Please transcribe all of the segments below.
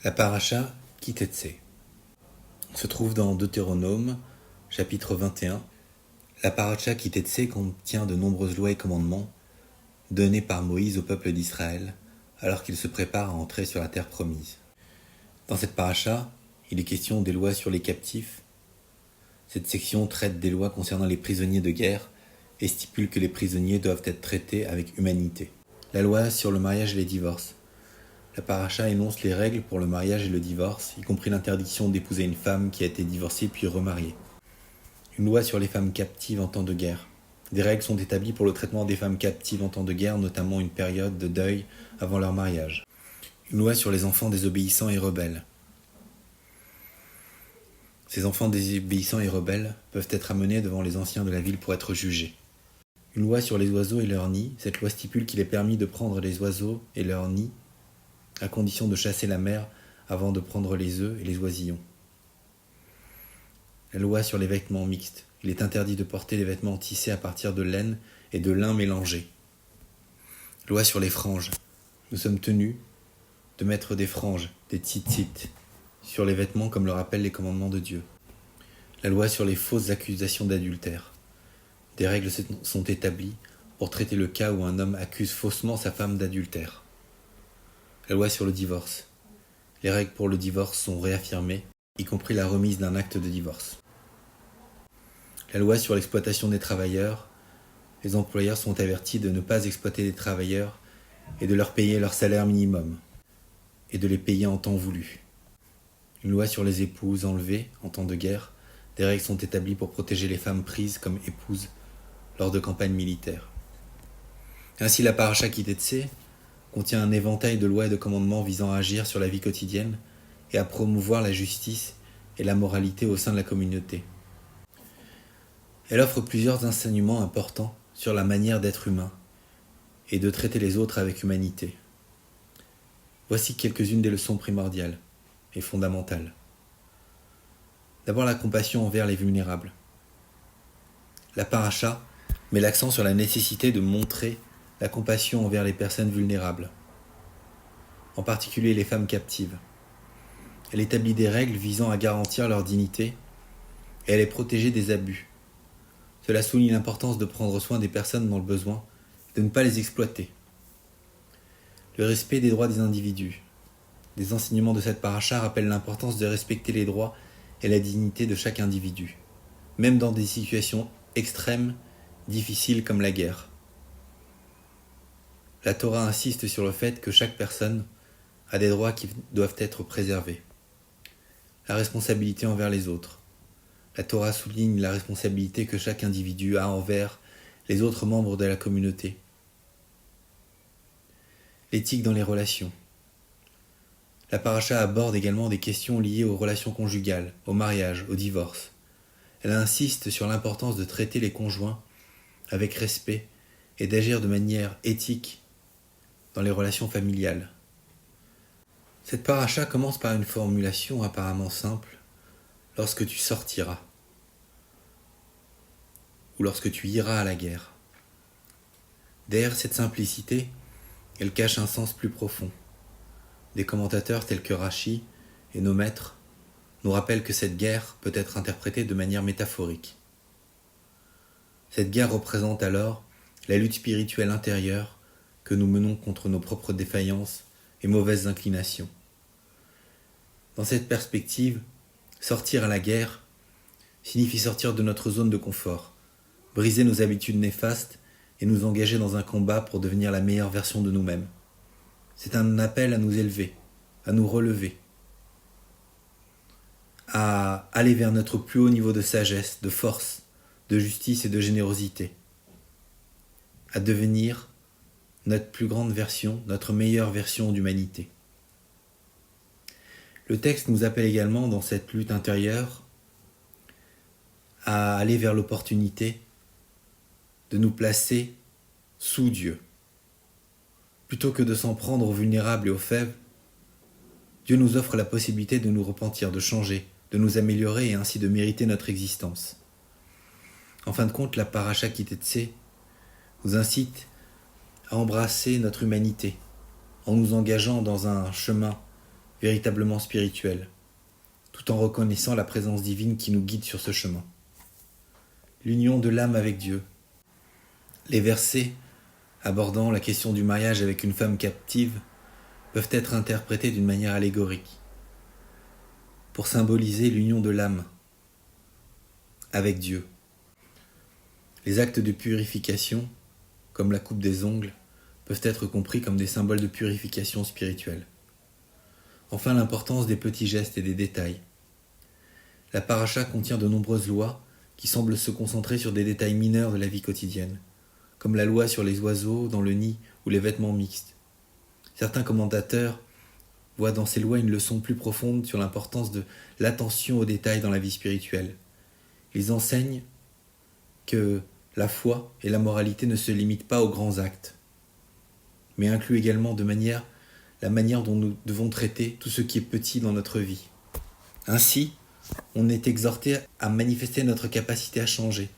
La paracha Ki-Tetsé se trouve dans Deutéronome, chapitre 21. La paracha Ki-Tetsé contient de nombreuses lois et commandements donnés par Moïse au peuple d'Israël alors qu'il se prépare à entrer sur la terre promise. Dans cette paracha, il est question des lois sur les captifs. Cette section traite des lois concernant les prisonniers de guerre et stipule que les prisonniers doivent être traités avec humanité. La loi sur le mariage et les divorces. La paracha énonce les règles pour le mariage et le divorce, y compris l'interdiction d'épouser une femme qui a été divorcée puis remariée. Une loi sur les femmes captives en temps de guerre. Des règles sont établies pour le traitement des femmes captives en temps de guerre, notamment une période de deuil avant leur mariage. Une loi sur les enfants désobéissants et rebelles. Ces enfants désobéissants et rebelles peuvent être amenés devant les anciens de la ville pour être jugés. Une loi sur les oiseaux et leurs nids. Cette loi stipule qu'il est permis de prendre les oiseaux et leurs nids, à condition de chasser la mère avant de prendre les œufs et les oisillons. La loi sur les vêtements mixtes. Il est interdit de porter des vêtements tissés à partir de laine et de lin mélangés. Loi sur les franges. Nous sommes tenus de mettre des franges, des tzitzit, sur les vêtements comme le rappellent les commandements de Dieu. La loi sur les fausses accusations d'adultère. Des règles sont établies pour traiter le cas où un homme accuse faussement sa femme d'adultère. La loi sur le divorce. Les règles pour le divorce sont réaffirmées, y compris la remise d'un acte de divorce. La loi sur l'exploitation des travailleurs. Les employeurs sont avertis de ne pas exploiter les travailleurs et de leur payer leur salaire minimum, et de les payer en temps voulu. Une loi sur les épouses enlevées en temps de guerre. Des règles sont établies pour protéger les femmes prises comme épouses lors de campagnes militaires. Ainsi, la paracha Ki-Tetsé contient un éventail de lois et de commandements visant à agir sur la vie quotidienne et à promouvoir la justice et la moralité au sein de la communauté. Elle offre plusieurs enseignements importants sur la manière d'être humain et de traiter les autres avec humanité. Voici quelques-unes des leçons primordiales et fondamentales. D'abord, la compassion envers les vulnérables. La paracha met l'accent sur la nécessité de montrer la compassion envers les personnes vulnérables, en particulier les femmes captives. Elle établit des règles visant à garantir leur dignité et à les protéger des abus. Cela souligne l'importance de prendre soin des personnes dans le besoin et de ne pas les exploiter. Le respect des droits des individus. Les enseignements de cette paracha rappellent l'importance de respecter les droits et la dignité de chaque individu, même dans des situations extrêmes, difficiles comme la guerre. La Torah insiste sur le fait que chaque personne a des droits qui doivent être préservés. La responsabilité envers les autres. La Torah souligne la responsabilité que chaque individu a envers les autres membres de la communauté. L'éthique dans les relations. La paracha aborde également des questions liées aux relations conjugales, au mariage, au divorce. Elle insiste sur l'importance de traiter les conjoints avec respect et d'agir de manière éthique dans les relations familiales. Cette paracha commence par une formulation apparemment simple. Lorsque tu sortiras, ou lorsque tu iras à la guerre. Derrière cette simplicité, elle cache un sens plus profond. Des commentateurs tels que Rashi et nos maîtres nous rappellent que cette guerre peut être interprétée de manière métaphorique. Cette guerre représente alors la lutte spirituelle intérieure que nous menons contre nos propres défaillances et mauvaises inclinations. Dans cette perspective, sortir à la guerre signifie sortir de notre zone de confort, briser nos habitudes néfastes et nous engager dans un combat pour devenir la meilleure version de nous-mêmes. C'est un appel à nous élever, à nous relever, à aller vers notre plus haut niveau de sagesse, de force, de justice et de générosité, à devenir notre plus grande version, notre meilleure version d'humanité. Le texte nous appelle également dans cette lutte intérieure à aller vers l'opportunité de nous placer sous Dieu. Plutôt que de s'en prendre aux vulnérables et aux faibles, Dieu nous offre la possibilité de nous repentir, de changer, de nous améliorer et ainsi de mériter notre existence. En fin de compte, la paracha Ki-Tetsé nous incite à embrasser notre humanité en nous engageant dans un chemin véritablement spirituel, tout en reconnaissant la présence divine qui nous guide sur ce chemin. L'union de l'âme avec Dieu. Les versets abordant la question du mariage avec une femme captive peuvent être interprétés d'une manière allégorique, pour symboliser l'union de l'âme avec Dieu. Les actes de purification, comme la coupe des ongles, peuvent être compris comme des symboles de purification spirituelle. Enfin, l'importance des petits gestes et des détails. La paracha contient de nombreuses lois qui semblent se concentrer sur des détails mineurs de la vie quotidienne, comme la loi sur les oiseaux dans le nid ou les vêtements mixtes. Certains commentateurs voient dans ces lois une leçon plus profonde sur l'importance de l'attention aux détails dans la vie spirituelle. Ils enseignent que la foi et la moralité ne se limitent pas aux grands actes, mais incluent également la manière dont nous devons traiter tout ce qui est petit dans notre vie. Ainsi, on est exhorté à manifester notre capacité à changer,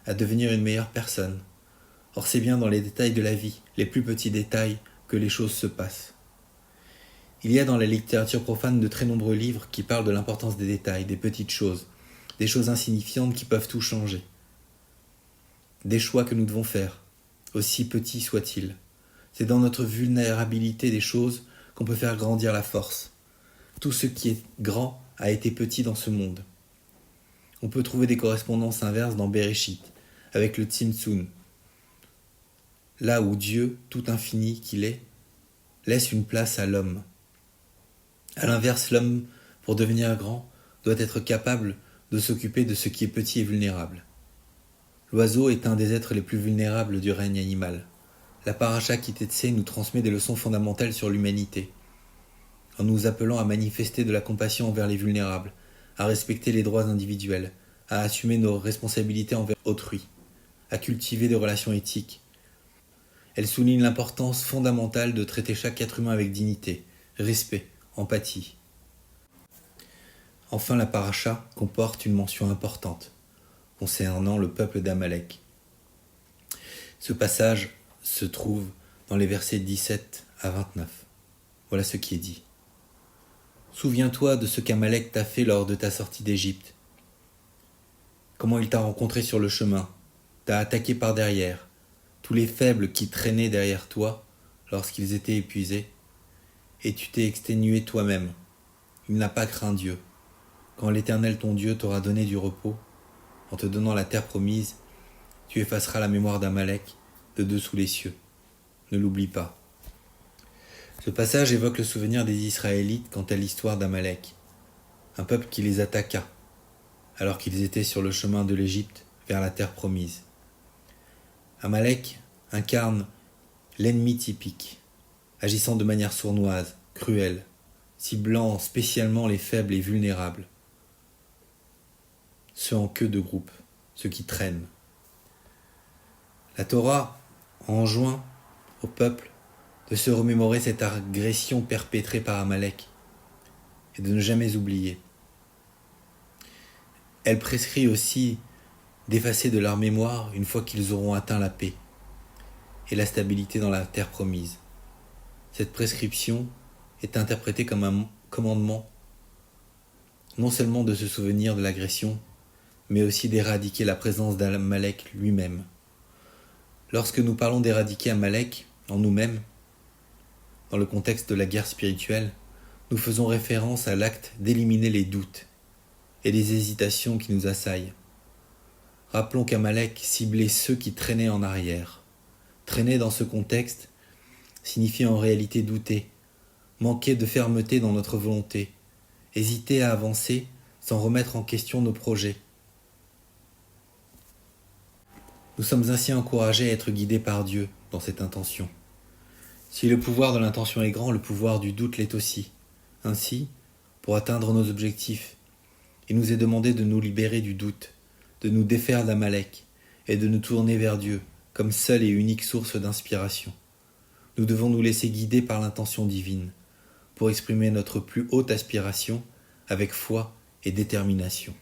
à devenir une meilleure personne. Or, c'est bien dans les détails de la vie, les plus petits détails, que les choses se passent. Il y a dans la littérature profane de très nombreux livres qui parlent de l'importance des détails, des petites choses, des choses insignifiantes qui peuvent tout changer. Des choix que nous devons faire, aussi petits soient-ils. C'est dans notre vulnérabilité des choses qu'on peut faire grandir la force. Tout ce qui est grand a été petit dans ce monde. On peut trouver des correspondances inverses dans Bereshit, avec le Tzimtzum. Là où Dieu, tout infini qu'il est, laisse une place à l'homme. À l'inverse, l'homme, pour devenir grand, doit être capable de s'occuper de ce qui est petit et vulnérable. L'oiseau est un des êtres les plus vulnérables du règne animal. La paracha Kitetse nous transmet des leçons fondamentales sur l'humanité, en nous appelant à manifester de la compassion envers les vulnérables, à respecter les droits individuels, à assumer nos responsabilités envers autrui, à cultiver des relations éthiques. Elle souligne l'importance fondamentale de traiter chaque être humain avec dignité, respect, empathie. Enfin, la paracha comporte une mention importante concernant le peuple d'Amalek. Ce passage se trouve dans les versets 17 à 29. Voilà ce qui est dit. Souviens-toi de ce qu'Amalek t'a fait lors de ta sortie d'Égypte. Comment il t'a rencontré sur le chemin, t'a attaqué par derrière, tous les faibles qui traînaient derrière toi lorsqu'ils étaient épuisés, et tu t'es exténué toi-même. Il n'a pas craint Dieu. Quand l'Éternel ton Dieu t'aura donné du repos, en te donnant la terre promise, tu effaceras la mémoire d'Amalek de dessous les cieux. Ne l'oublie pas. Ce passage évoque le souvenir des Israélites quant à l'histoire d'Amalek, un peuple qui les attaqua, alors qu'ils étaient sur le chemin de l'Égypte vers la terre promise. Amalek incarne l'ennemi typique, agissant de manière sournoise, cruelle, ciblant spécialement les faibles et vulnérables, ceux en queue de groupe, ceux qui traînent. La Torah enjoint au peuple de se remémorer cette agression perpétrée par Amalek et de ne jamais oublier. Elle prescrit aussi d'effacer de leur mémoire une fois qu'ils auront atteint la paix et la stabilité dans la terre promise. Cette prescription est interprétée comme un commandement, non seulement de se souvenir de l'agression, mais aussi d'éradiquer la présence d'Amalek lui-même. Lorsque nous parlons d'éradiquer Amalek en nous-mêmes, dans le contexte de la guerre spirituelle, nous faisons référence à l'acte d'éliminer les doutes et les hésitations qui nous assaillent. Rappelons qu'Amalek ciblait ceux qui traînaient en arrière. Traîner dans ce contexte signifie en réalité douter, manquer de fermeté dans notre volonté, hésiter à avancer sans remettre en question nos projets. Nous sommes ainsi encouragés à être guidés par Dieu dans cette intention. Si le pouvoir de l'intention est grand, le pouvoir du doute l'est aussi. Ainsi, pour atteindre nos objectifs, il nous est demandé de nous libérer du doute, de nous défaire d'Amalek et de nous tourner vers Dieu comme seule et unique source d'inspiration. Nous devons nous laisser guider par l'intention divine pour exprimer notre plus haute aspiration avec foi et détermination.